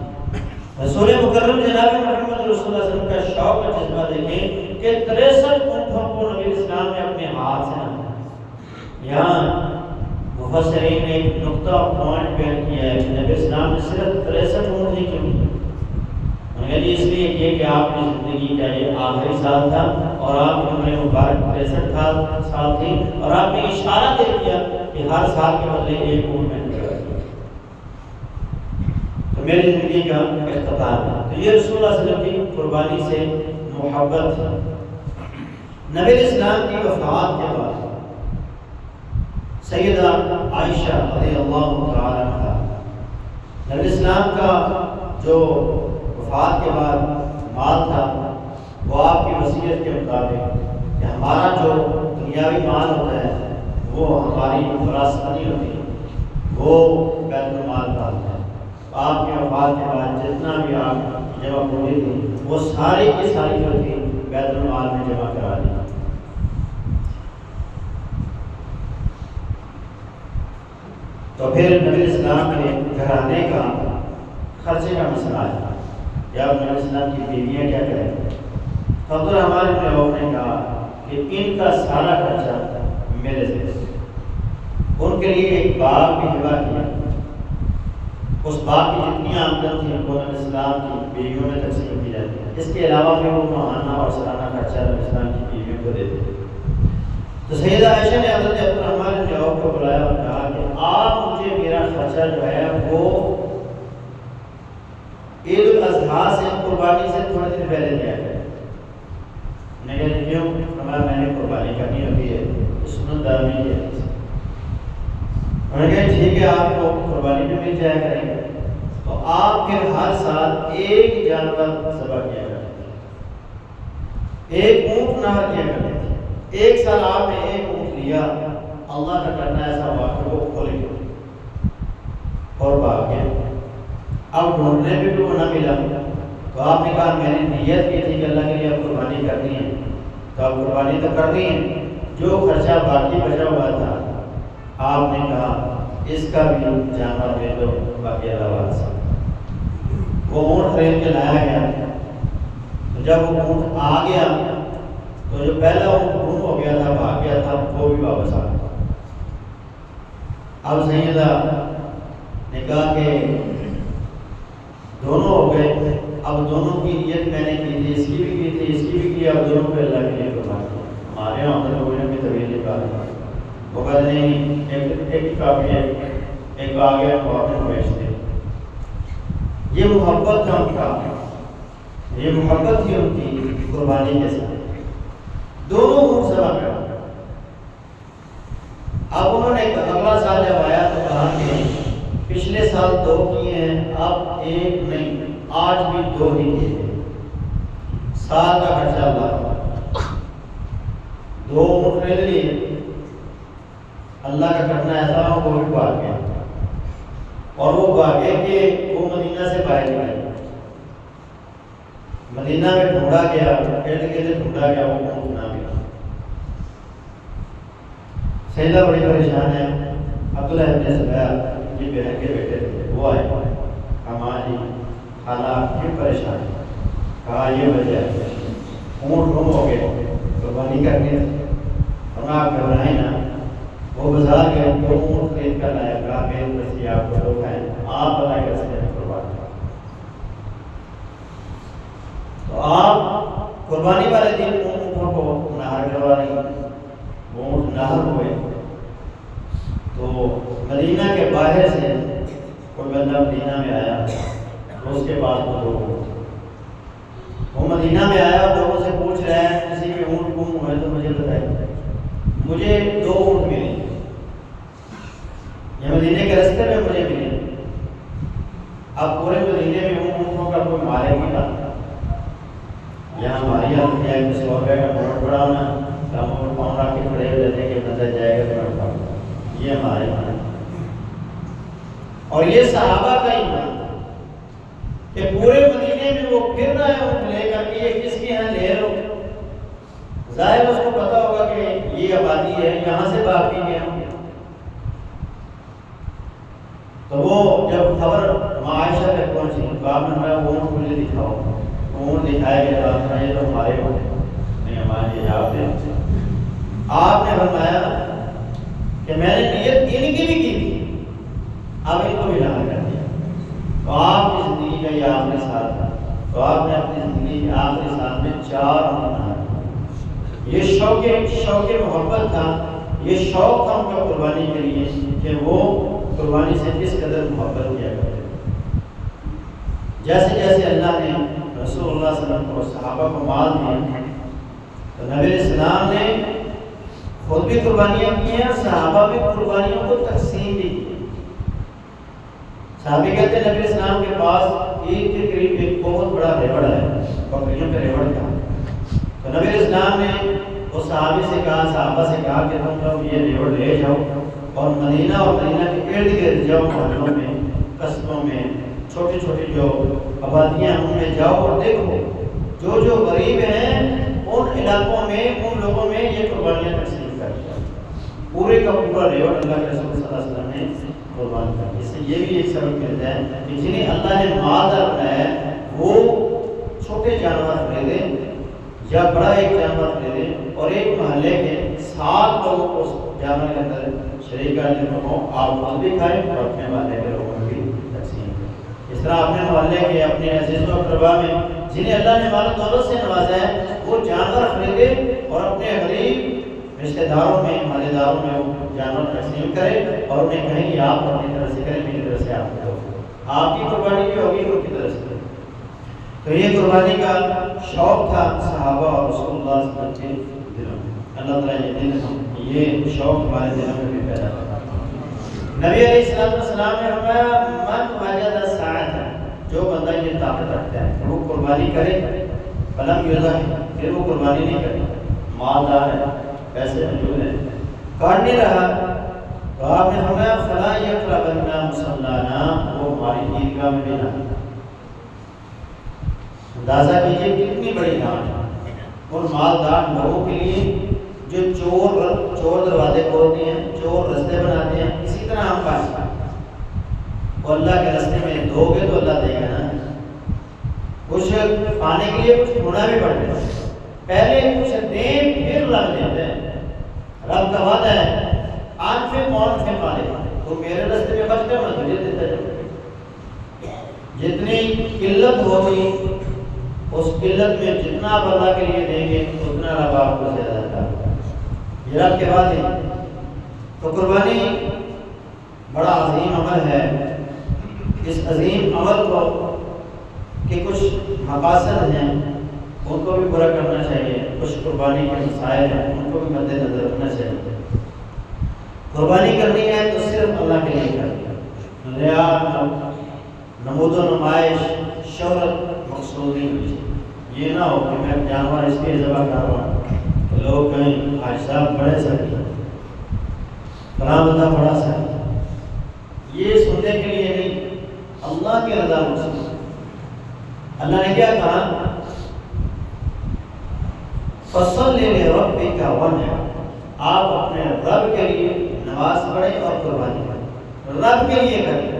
رسول مکرم جناب محمد رسول اللہ صلی اللہ علیہ وسلم کا شوق کا جذبہ دیکھیں کہ 63 اونٹوں کو نبی اسلام نے اپنے ہاتھ سے نہایا۔ یہاں مفسرین نے ایک نقطہ پوائنٹ بیان کیا ہے کہ نبی اسلام نے صرف 63 اونٹ ہی کیوں کیے؟ اس لیے کہ آپ کی زندگی کا یہ آخری سال تھا اور آپ کی عمر مبارک 63 سال تھی، اور آپ نے اشارہ دے دیا کہ ہر سال کے بدلے ایک اونٹ میں تو میری زندگی کا اختتام ہے۔ تو یہ رسول اللہ صلی اللہ علیہ وسلم کی قربانی سے محبت ہے۔ نبی اسلام کی وفات کے بعد سیدہ عائشہ رضی اللہ تعالی عنہا، نبی اسلام کا جو وفات کے بعد مال تھا وہ آپ کی وصیت کے مطابق کہ ہمارا جو دنیاوی مال ہوتا ہے وہ ہماری وراثت نہیں ہوتی، وہ بیت المال ڈالتے ہیں. آپ کے وفات کے بعد جتنا بھی آپ کی جمع پوری تھی وہ ساری کی ساری جو تھی بیت المال میں جمع کرا دی. تو پھر نبی اسلام کے گھرانے کا خرچے کا مسئلہ آیا. یا نبی اسلام کی بیویاں کیا کریں؟ عبدالرحمن بن عوف نے کہا کہ ان کا سارا خرچہ میرے سے. ان کے لیے ایک باغ بھی ہبہ کیا. اس باغ کی جتنی آمدن تھی وہ نبی اسلام کی بیویوں میں تقسیم کی جاتی ہے. اس کے علاوہ بھی وہ ماہانہ اور سالانہ خرچہ نبی اسلام کی بیویوں کو دیتے تھے. تو سیدہ عائشہ نے حضرت عبدالرحمن بن عوف کو بلایا اور کہا کہ آپ مجھے میرا خرچہ جو ہے وہ عید الاضحیٰ سے قربانی سے تھوڑے دن پہلے دیا کریں. میں کہا کیوں؟ فرمایا میں نے قربانی کرنی ہوتی ہے سنت دارمی ہے. انہوں نے کہا ٹھیک ہے آپ کو قربانی میں مل جایا کریں گے. تو آپ پھر ہر سال ایک جانور ذبح کیا کرتے تھے, ایک اونٹ نہر کیا کرتے تھے. ایک سال آپ نے ایک اونٹ لیا, اللہ کا کرنا ایسا ہوا کہ وہ کھولے اور بھاگ گیا. اب ڈھونڈنے پہ بھی وہ نہ ملا تو آپ نے کہا میں نے نیت کی تھی کہ اللہ کے لیے اب قربانی کرنی ہے تو اب قربانی تو کرنی ہے. جو خرچہ باقی بچا ہوا تھا آپ نے کہا اس کا بھی جانور دے دو باقی اللہ والا سے. وہ اونٹ خرید کے لایا گیا. تو جب وہ اونٹ آ گیا تو جو پہلا اونٹ گم ہو گیا تھا بھاگ گیا تھا وہ بھی واپس آ گیا. اب سیدہ نے کہا کہ دونوں ہو گئے. اب دونوں کی نیت میں نے کی تھی, اس کی بھی کی تھی, اس کی بھی کی. اب دونوں پہ اللہ کے لیے قربان کیا. ہمارے یہاں ہوتے لوگوں نے بھی طویل نکالا. وہ کہتے نہیں ایک کافی ہے, ایک آ گیا اور بیچتے. یہ محبت کا ان کا, یہ محبت تھی ان کی قربانی کے ساتھ. دونوں اونٹ ذبح کرا. اب انہوں نے اگلا سال جب آیا تو کہا کہ پچھلے سال 2 کیے ہیں, اب ایک نہیں, آج بھی 2 ہی کیے. سال کا خرچہ اللہ کا. 2 اونٹ خرید لیے, اللہ کا کرنا ایسا ہو وہ بھی بھاگ گیا. اور وہ بھاگے کہ وہ مدینہ سے باہر نکلے. مدینہ میں ڈھونڈا گیا, ارد گرد ڈھونڈا گیا, وہ اونٹ نہ ملا. سیدہ بڑی پریشان ہے. عبداللہ ابن زبیر یہ بہن کے بیٹے تھے, وہ آئے. ماں جی خالہ کیوں پریشان ہے؟ کہا یہ وجہ ہے اونٹ گم ہو گئے, قربانی کرنی ہے. اور آپ گھبرائیں نا. وہ بازار گئے, 2 اونٹ خرید کر لایا. کہا میرے رسی آپ کو 2 کھائیں, آپ اللہ کے رستے میں قربان کریں. تو آپ قربانی والے دن اونٹوں کو نہر کروا رہی. وہ اونٹ نہر ہوئے تو مدینہ کے باہر سے کوئی بندہ مدینہ میں آیا. اس کے پاس وہ مدینہ میں آیا اور لوگوں سے پوچھ رہا ہے کسی کے اونٹ گم ہوئے تو مجھے بتائیے. مجھے 2 اونٹ ملے, یہ مدینے کے راستے میں مجھے ملے. اب پورے مدینے میں اونٹوں کا کوئی مالک نہیں تھا. یہاں ہماری حالت کیا ہے, 100 روپے کا نوٹ پڑا ہونا, ہم اور پاؤں رکھ کے کھڑے ہو جاتے ہیں کہ بندہ جائے گا تو نوٹ. یہ ہمارے یہاں. اور یہ صحابہ کا ایمان کہ پورے مدینے میں وہ پھر رہا ہے اونٹ لے کر کے, یہ کس کے یہاں لے لو. ظاہر اس کو پتا ہوگا کہ یہ آبادی ہے, یہاں سے باقی گیا. تو وہ جب خبر عائشہ تک پہنچی تو آپ نے فرمایا وہ اونٹ مجھے دکھاؤ. اونٹ دکھایا گیا تو آپ نے یہ تو ہمارے اونٹ نہیں, ہمارے یہ آپ دیں. آپ نے فرمایا کہ میں نے نیت ان کی بھی کی تھی, اب ان کو بھی جمع کر دیا. تو آپ کی زندگی کا یہ آخری سال تھا, تو آپ نے اپنی زندگی کے آخری سال میں 4 اونٹ نہر. یہ شوق محبت تھا, یہ شوق تھا ان کا قربانی کے لیے کہ وہ قربانی سے کس قدر محبت کیا کرتے. جیسے جیسے اللہ نے رسول اللہ صلی اللہ علیہ وسلم کو صحابہ کو مال دیا تو نبی السلام نے خود بھی قربانیاں کی ہیں, صحابہ بھی قربانیوں کو تقسیم بھی کی. صحابی کہتے ہیں نبی السلام کے پاس عید کے قریب ایک بہت بڑا ریوڑ ہے, بکریوں کا ریوڑ تھا. تو نبی السلام نے اس صحابی سے کہا, صحابہ سے کہا کہ تم لوگ یہ ریوڑ لے جاؤ اور مدینہ کے ارد گرد جاؤ، محلوں میں، قصبوں میں، چھوٹی چھوٹی جو آبادیاں ان میں جاؤ اور دیکھو جو غریب ہیں ان علاقوں میں، ان لوگوں میں یہ قربانیاں تقسیم کر دیا، پورے کا پورا ریوٹ اللہ کے رسول صلی اللہ علیہ وسلم نے قربان کر۔ اس سے یہ بھی ایک سبق ملتا ہے کہ جنہیں اللہ نے مالدار بنایا ہے وہ چھوٹے جانور خریدے یا بڑا ایک جانور خریدے اور ایک محلے کے 7 لوگوں کو اس جانور کے اندر شریک کر دیں، تو آپ خود بھی کھائیں اور اپنے محلے کے لوگوں میں بھی تقسیم کریں۔ اس طرح اپنے محلے کے، اپنے عزیز و اقربا میں جنہیں اللہ نے مال و دولت سے نوازا ہے وہ جانور خریدے اور اپنے غریب رشتہ داروں میں، مالے داروں میں وہ جانور تقسیم کرے اور انہیں کہیں کہ آپ اپنی طرف سے کریں، میری طرف سے آپ کو، آپ کی قربانی بھی ہوگی ان کی طرف سے۔ تو یہ قربانی کا شوق تھا صحابہ اور رسول اللہ صلی اللہ علیہ وسلم کے دلوں میں۔ اللہ تعالیٰ یہ شوق ہمارے دلوں میں بھی پیدا کرتا ہے۔ نبی علیہ السلام نے فرمایا من وجد ساعۃ، جو بندہ یہ طاقت رکھتا ہے وہ قربانی کرے، فلم یضحک، پھر وہ قربانی نہیں کرے، مالدار ہے، پیسے موجود ہیں، کاٹ نہیں رہا، تو آپ نے فرمایا فلا یقربن مصلانا، وہ ہماری عیدگاہ میں بھی نہ۔ اندازہ کیجیے کتنی بڑی دان ہے ان مالدار لوگوں کے لیے جو چور دروازے کھولتے ہیں، چور رستے بناتے ہیں، اسی طرح ہم پاس اور اللہ کے رستے میں دو گے تو اللہ دے گا نا۔ کچھ پانے کے لیے کچھ کھونا بھی پڑتا ہے، پہلے کچھ دیں پھر رب دیتے ہیں۔ رب کا وعدہ ہے آج پھر کون سے پالے، تو میرے رستے میں بچ کر میں تجھے دیتا جاؤں۔ جتنی قلت ہوگی اس قلت میں جتنا آپ اللہ کے لیے دیں گے اتنا رب آپ کو زیادہ کرے گا۔ یہ رب کے بعد ہے۔ تو قربانی بڑا عظیم عمل ہے۔ اس عظیم عمل کو کہ کچھ مقاصد ہیں ان کو بھی پورا کرنا چاہیے، کچھ قربانی کے مسائل ہیں ان کو بھی مد نظر رکھنا چاہیے۔ قربانی کرنی ہے تو صرف اللہ کے لیے کرنی ہے، ریا، نمود و نمائش، شہرت مقصود نہیں ہوئی چاہیے۔ یہ نہ ہو کہ میں جانور اس لیے ذبح کر رہا ہوں تو لوگ کہیں حاج صاحب بڑے سکتے، فلاں بندہ بڑا سکتے، یہ سننے کے لیے نہیں، اللہ کی رضا مقصود۔ اللہ نے کیا کہا فصل لربک وانحر، آپ اپنے رب کے لیے نماز پڑھیں اور قربانی کریں، رب کے لیے کریں۔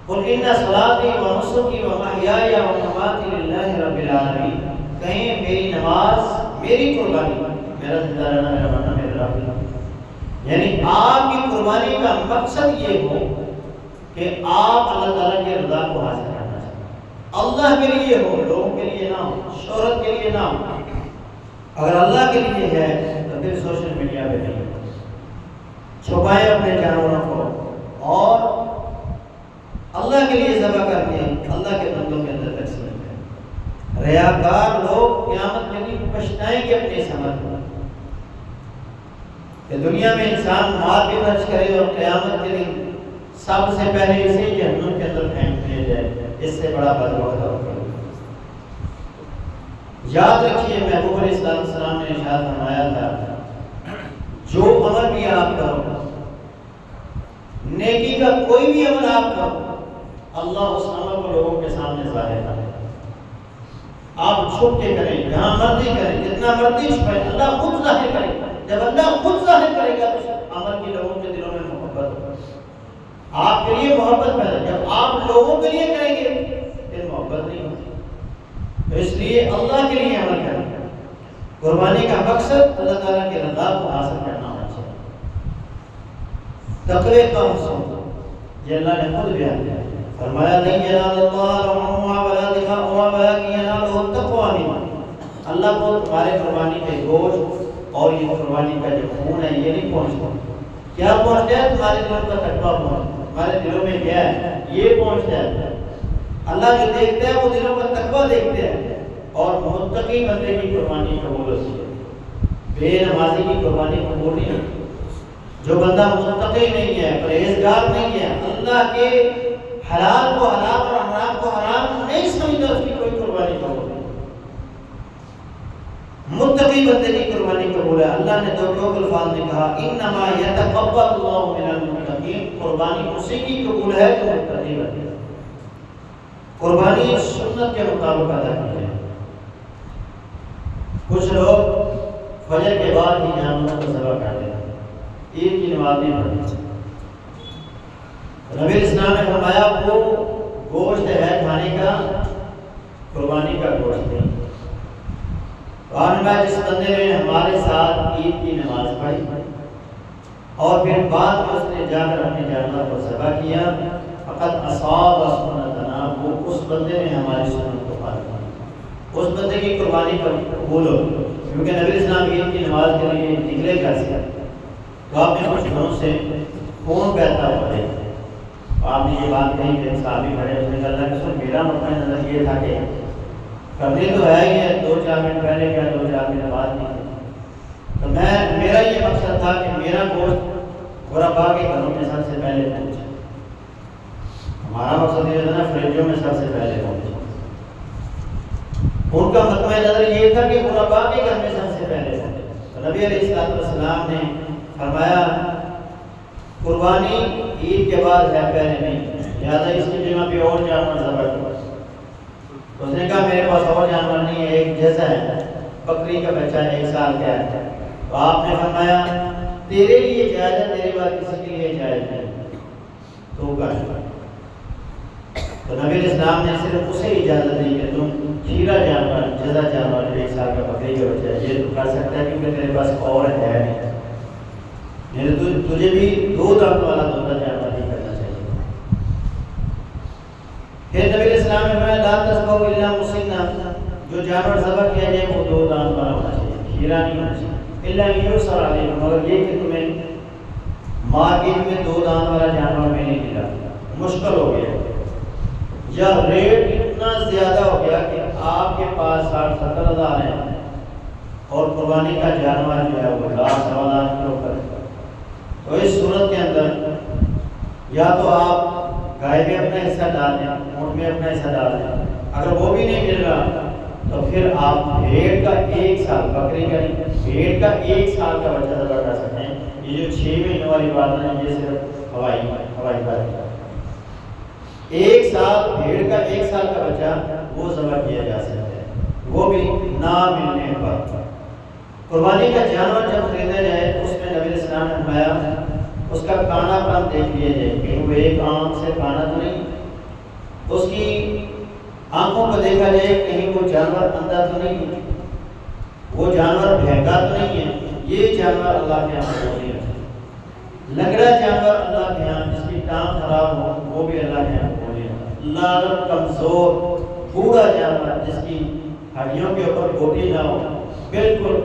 قل ان صلاتی و نسکی و محیای و مماتی للہ رب العالمین، کہیں میری نماز، میری قربانی، میرا زندہ رہنا، میرا مرنا میرے رب کا، یعنی آپ کی قربانی کا مقصد یہ ہو کہ آپ اللہ تعالیٰ کی رضا کو حاصل کرنا چاہتے، اللہ کے لیے ہو، لوگوں کے لیے نہ ہو، شہرت کے لیے نہ ہو۔ اگر اللہ کے لیے ہے تو پھر سوشل میڈیا پہ نہیں ہو، چھپائیں اپنے جانوروں کو اور اللہ کے لیے ذبح کر کے اللہ کے بندوں کے اندر تقسیم کریں۔ ریاکار لوگ قیامت کے دن پچھتائیں گے اپنے اس عمل کو، کہ دنیا میں انسان مال بھی خرچ کرے اور قیامت کے دن سب سے پہلے اسے جہنم کے اندر پھینک دیا جائے، اس سے بڑا بدبخت اور کوئی۔ یاد رکھیے محبوب علیہ السلام نے ارشاد فرمایا تھا جو عمل بھی آپ کرو، نیکی کا کوئی بھی عمل آپ کرو، اللہ اس عمل کو لوگوں کے سامنے ظاہر کرے، آپ چھپ کے کریں، جہاں مرضی کریں، جتنا مرضی چھپائیں، اللہ خود ظاہر کرے گا۔ جب اللہ خود ظاہر کرے گا تو عمل کی لوگوں کے دلوں میں محبت ہوگا، آپ کے لیے محبت پیدا۔ جب آپ لوگوں کے لیے کریں گے پھر محبت نہیں ہوتی، تو اس لیے اللہ کے لیے عمل کریں۔ قربانی کا مقصد اللہ تعالیٰ کی رضا کو حاصل کرنا ہونا چاہیے، تقوی کا حصول۔ یہ اللہ نے خود بیان کیا، فرمایا نہیں ینال اللہ لحومها ولا دماؤها ولکن ینالہ التقوی منکم، اللہ کو تمہارے قربانی کے گوشت اور یہ قربانی کا جو خون ہے یہ نہیں پہنچتا۔ کیا پہنچتا ہے؟ تمہارے دلوں کا تقوی پہنچتا ہے، تمہارے دلوں میں کیا ہے یہ پہنچتا ہے۔ اللہ جو دیکھتا ہے وہ دلوں کا تقوی دیکھتے ہیں، اور متقی بندے کی قربانی قبول ہوتی ہے، بے نمازی کی قربانی قبول نہیں ہوتی۔ جو بندہ متقی نہیں ہے، پرہیزگار نہیں ہے، اللہ کے حلال کو حلال اور حرام کو حرام نہیں سمجھتا، اس کی کوئی قربانی قبول نہیں۔ متقی بندے کی قربانی قبول ہے۔ اللہ نے دو الفاظ میں کہا انما یتقبل اللہ من المتقین، قربانی اسی کی قبول ہے جو متقی بندے۔ قربانی سنت کے مطابق ادا کی ہے۔ کچھ لوگ فجر کے بعد ہی جانوروں کو ذبح کر دیتے ہیں، عید کی نماز نہیں پڑھتے۔ نبی اسلام نے فرمایا وہ گوشت ہے کھانے کا، قربانی کا گوشت نہیں۔ اور میں جس بندے نے ہمارے ساتھ عید کی نماز پڑھی اور پھر بعد میں اس نے جا کر اپنے جانور کو ذبح کیا، فقط اصاب سنتنا، وہ اس بندے نے ہماری سنت کو پالا، اس بندے کی قربانی پر قبول ہو۔ کیونکہ نبی اسلام عید کی نماز کے لیے نکلے گھر سے تو آپ نے کچھ گھروں سے خون بہتا ہوا دیکھا۔ آپ نے یہ بات کہی کہ صحابی کھڑے، اس نے کہا اللہ کے رسول میرا مطمئن نظر یہ تھا کہ کرنی تو ہے ہی ہے، 2-4 منٹ پہلے کیا 2-4 منٹ بعد نہیں، تو میرا یہ مقصد تھا کہ میرا گوشت غربا کے گھروں میں سب سے پہلے پہنچے۔ ہمارا مقصد یہ تھا نا فریجوں میں سب سے پہلے پہنچے، ان کا مطمئن نظر یہ تھا کہ غربا کے گھر میں سب سے پہلے پہنچے۔ تو نبی علیہ السلام نے فرمایا قربانی عید کے بعد ہے، پہلے نہیں، لہٰذا اس کی جگہ پہ اور جانور ذبح کرو۔ اس نے کہا میرے پاس اور جانور نہیں ہے، ایک جیسا ہے بکری کا بچہ 1 سال کا ہے، تو آپ نے فرمایا تیرے لیے جائز ہے، تیرے بعد کسی کے لیے جائز نہیں، تو کر۔ تو نبی اسلام نے صرف اسے اجازت دی کہ تم کھیرا جانور، جزا جانور 1 سال کا بکری کا بچہ ہے یہ تو کر سکتا ہے، کیونکہ تیرے پاس اور ہے نہیں، یعنی تجھے بھی 2 دانت والا دوسرا جانور نہیں کرنا چاہیے۔ پھر نبی اسلام نے فرمایا لا تذبحوا الا مسنّا، جو جانور ذبح کیا جائے وہ 2 دانت والا ہونا چاہیے، کھیرا نہیں ہونا چاہیے، الا یوسر علیکم، مگر یہ کہ تمہیں مارکیٹ میں 2 دانت والا جانور میں نہیں ملا، مشکل ہو گیا یا ریٹ اتنا زیادہ ہو گیا کہ آپ کے پاس 60-70 ہزار ہیں اور قربانی کا جانور جو ہے وہ 1,00,000-1,25,000 کے اوپر، تو اس صورت کے اندر یا تو آپ گائے میں اپنا حصہ ڈال دیں، اونٹ میں اپنا حصہ ڈال دیں، اگر وہ بھی نہیں مل رہا تو پھر آپ بھیڑ کا 1 سال، بکری کا نہیں، بھیڑ کا 1 سال کا بچہ ذبح کر سکتے ہیں۔ یہ جو 6 مہینے والی بات ہے یہ صرف ہوائی بات ہے، 1 سال بھیڑ کا 1 سال کا بچہ وہ ذبح کیا جا سکتا ہے، وہ بھی نہ ملنے پر۔ قربانی کا جانور جب خریدا جائے تو اس میں نبی اسلام نے فرمایا اس کا کانا پن دیکھ لیا جائے کہ وہ ایک آنکھ سے کانا تو نہیں، اس کی آنکھوں کو دیکھا جائے کہیں وہ جانور اندھا تو نہیں ہے، وہ جانور بھینگا تو نہیں ہے، یہ جانور اللہ کے یہاں قبول ہے۔ لنگڑا جانور اللہ کے یہاں جس کی ٹانگ خراب ہو وہ بھی اللہ کے یہاں قبول ہے۔ لاغر کمزور بوڑھا جانور جس کی ہڈیوں کے اوپر گوٹی نہ ہو، بالکل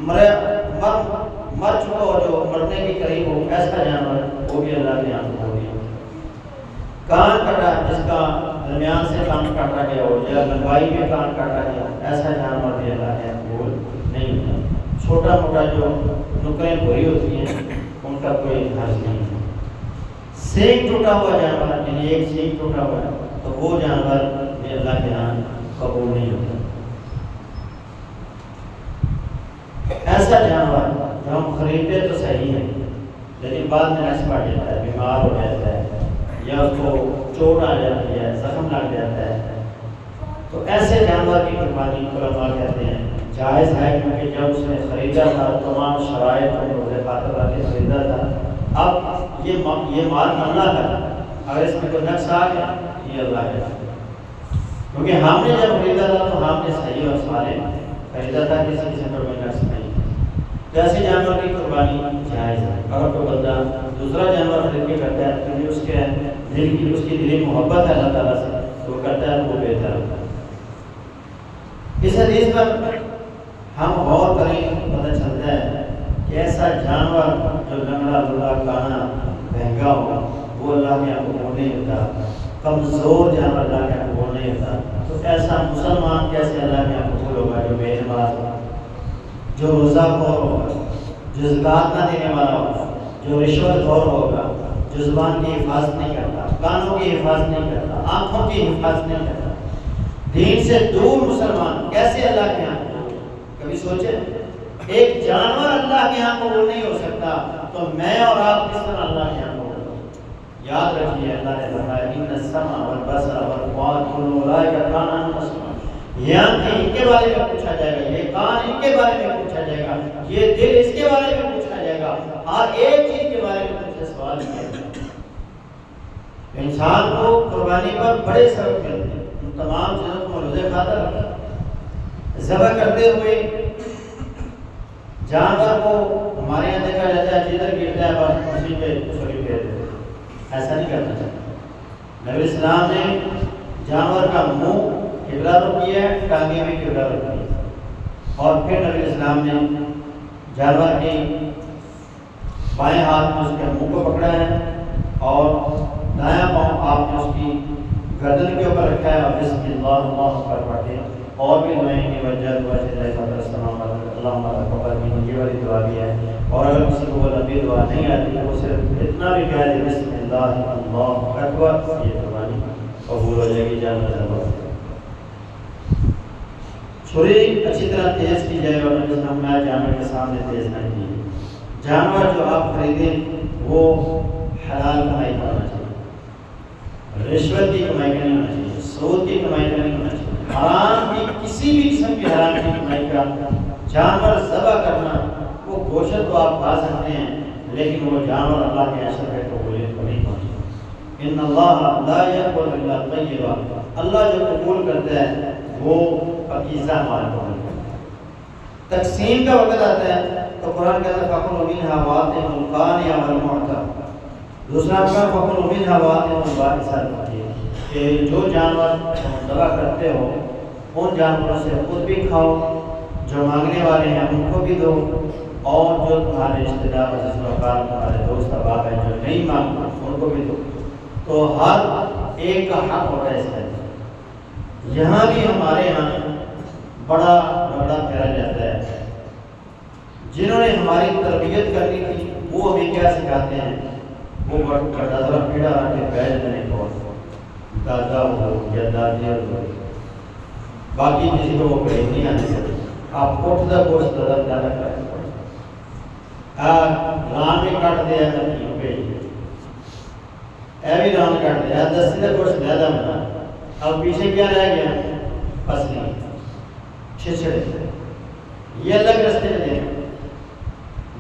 مر چکا ہو، جو مرنے کے قریب ہو، ایسا جانور وہ بھی اللہ کے یہاں قبول ہے۔ کان کٹا جس کا درمیان سے کان کاٹا گیا ہو یا لمبائی میں کان کاٹا گیا ہو، ایسا جانور بھی اللہ کے یہاں قبول نہیں ہوتا۔ چھوٹا موٹا جو نقریں بری ہوتی ہیں ان کا کوئی حرج نہیں ہے۔ سینگ ٹوٹا ہوا جانور، یعنی ایک سینگ ٹوٹا ہوا ہے تو وہ جانور بھی اللہ کے یہاں قبول نہیں ہوتا۔ ایسا جانور جو ہم خریدتے تو صحیح ہے لیکن بعد میں نقص پڑ جاتا ہے، بیمار ہو جاتا ہے یا اس کو چوٹ آ جاتی ہے، زخم لگ جاتا ہے، تو ایسے جانور کی قربانی علماء کہتے ہیں جائز ہے، کیونکہ جب اس نے خریدا تھا تمام شرائط اور روزے خاطر لا کے خریدا تھا، اب یہ مال اللہ کا، اگر اس میں کوئی نقص آ گیا یہ اللہ کا، کیونکہ ہم نے جب خریدا تھا تو ہم نے صحیح اور صالح خریدا تھا، کسی قسم پر کوئی نقص نہیں۔ ایسے جانور کی قربانی جائز ہے۔ اگر کوئی بندہ دوسرا جانور خرید کے کرتا ہے کیونکہ اس کی دلی محبت ہے اللہ تعالیٰ سے تو وہ کرتا ہے وہ بہتر ہوتا ہے۔ اس حدیث پر ہم غور کریں پتہ چلتا ہے کہ ایسا جانور جو لنگڑا لولا کانا مہنگا ہو وہ اللہ کے یہاں قبول نہیں ہوتا، کمزور جانور اللہ کے یہاں قبول نہیں ہوتا، تو ایسا مسلمان کیسے اللہ کے یہاں قبول ہوگا جو بے نماز ہو، جو روزہ خور ہوگا، جو زکوٰۃ نہ دینے والا ہوگا، جو رشوت خور ہوگا، جو زبان کی حفاظت نہیں کرتا، کانوں کی حفاظت نہیں کرتا، آنکھوں کی حفاظت نہیں کرتا، دین سے دور مسلمان کیسے اللہ کے یہاں؟ کبھی سوچے ایک جانور اللہ کے یہاں قبول نہیں ہو سکتا تو میں اور آپ کس طرح اللہ کے یہاں قبول ہوں؟ یاد رکھیے اللہ نے فرمایا ان السمع والبصر والفؤاد كل اولئک کان عنہ مسئولا. یہ آنکھیں ان کے بارے میں پوچھا جائے گا، یہ کان ان کے بارے میں پوچھا جائے گا، یہ دل اس کے بارے میں پوچھا جائے گا، ہر ایک چیز کے بارے میں مجھ سے سوال کیا جائے گا. انسان کو قربانی پر بڑے سبب ملتے ہیں. ان تمام چیزوں کو روزے خاطر رکھا ذبح کرتے ہوئے جانور کو ہمارے یہاں دیکھا جاتا ہے جدھر گرتا ہے بس اسی پہ چھری پھیر دیتے. ایسا نہیں کرنا چاہتا. نبی اسلام نے جانور کا منہ قبلہ رخ کیا ہے، ٹانگیں بھی قبلہ رخ کی ہے، اور پھر نبی اسلام نے جانور کے بائیں ہاتھ میں اس کے منہ کو پکڑا ہے اور دایاں پاؤں آپ نے اس کی گردن کے اوپر رکھا ہے اور بسم اللہ اللہ اکبر پڑھے. اور بھی دعائیں کی وجہ دعا سے اللہ تقبل منی، یہ والی دعا بھی ہے. اور اگر کسی کو وہ لمبی دعا نہیں آتی تو وہ صرف اتنا بھی کہہ دے بسم اللہ اللہ اکبر، یہ قربانی قبول ہو جائے گی. جانور ذبح چھری اچھی طرح تیز کی جائے اور نبی صلی اللہ علیہ وسلم جانور کے سامنے تیز نہ کی. جانور جو آپ خریدیں وہ حلال کمائی کا ہونا چاہیے، رشوت کی کمائی کا نہیں ہونا چاہیے، سود کی کمائی کا نہیں ہونا چاہیے، حرام کی کسی بھی قسم کی حرام کی کمائی کا جانور ذبح کرنا. وہ گوشت تو آپ کھا سکتے ہیں لیکن وہ جانور اللہ کے عشر ہے تو قبولیت کو نہیں پہنچے. ان اللہ لا یقبل الا طیبا، اللہ جو قبول کرتا ہے وہ پاکیزہ مال کو قبول کرتا ہے. تقسیم کا وقت آتا ہے تو قرآن کہتا ہے فَكُلُوا مِنْهَا وَأَطْعِمُوا الْقَانِعَ وَالْمُعْتَرَ. دوسرا مقام فَكُلُوا مِنْهَا وَأَطْعِمُوا الْبَائِسَ الْفَقِيرَ، کہ جو جانور ذبح کرتے ہو ان جانوروں سے خود بھی کھاؤ، جو مانگنے والے ہیں ان کو بھی دو، اور جو تمہارے رشتہ دار تمہارے دوست احباب ہیں جو نہیں مانگتے ان کو بھی دو. تو ہر ایک کا حق ہوتا ہے اس میں. یہاں بھی ہمارے یہاں بڑا رگڑا پھیرا جاتا ہے. جنہوں نے ہماری تربیت کرنی تھی وہ ہمیں کیا سکھاتے ہیں، وہ ذرا پیڑا رکھ کے بیٹھ جانے کو دادا ہو یا دادی ہو، باقی کسی کو وہ قریب نہیں آنے چاہتے. آپ اٹھتا گوشت زیادہ کریں ران میں کاٹ دیا اے بھی ران کاٹ دیا 10 کا گوشت زیادہ بنا. اب پیچھے کیا رہ گیا؟ پسلی چھچڑے. یہ اللہ کے راستے میں دیکھیں.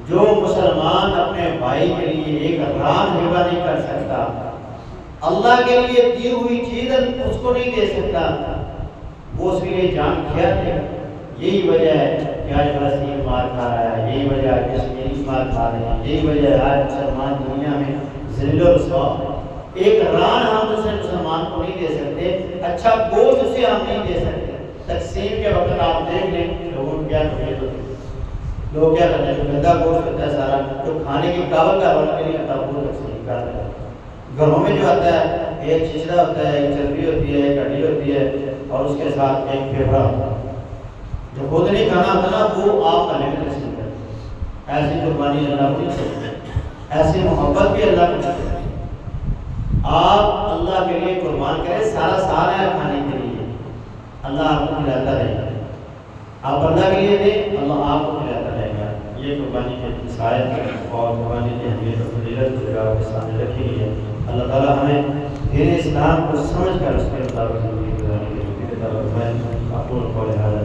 جو مسلمان اپنے بھائی کے لیے ایک ران ہبہ نہیں کر سکتا، اللہ کے لیے دی ہوئی چیز اس کو نہیں دے سکتا، وہ اس کے لیے جان کیا دے. یہی وجہ ہے کہ آج فلسطین مار کھا رہا ہے، یہی وجہ ہے کشمیری مار کھا رہے ہیں، یہی وجہ ہے آج مسلمان دنیا میں ذلیل و رسوا. ایک ران ہم دوسرے مسلمان کو نہیں دے سکتے، اچھا گوشت اسے ہم نہیں دے سکتے. تقسیم کے وقت آپ دیکھ لیں لوگوں کیا کرتے ہیں، لوگ کیا کرتے ہیں، جو گندا گوشت ہوتا ہے سارا جو کھانے کی قابل کا ہونا کے لیے ہوتا ہے وہ تقسیم کر رہے ہیں. گھروں میں جو آتا ہے ایک چھچڑا ہوتا ہے، ایک چربی ہوتی ہے، ایک ہڈی ہوتی ہے اور اس کے ساتھ ایک پھیپھڑا ہوتا ہے. جو خود نہیں کھانا ہوتا نا وہ آپ کا لمٹ تقسیم کرتے ہیں. ایسی قربانی اللہ کو نہیں سکتے، ایسی محبت بھی اللہ کو نہیں سکتے. آپ اللہ کے لیے قربان کریں، سارا سال ہے کھانے کے لیے، اللہ آپ کو کھلاتا رہے گا. آپ اللہ کے لیے دیں، اللہ آپ کو کھلاتا رہے گا. یہ قربانی کے مسائل اور قربانی کی اہمیت اور فضیلت آپ کے سامنے رکھی گئی ہے. اللہ تعالیٰ ہمیں دین اسلام کو سمجھ کر اس کے مطابق زندگی گزارنے کی توفیق عطا فرمائے. اقول قولی ھذا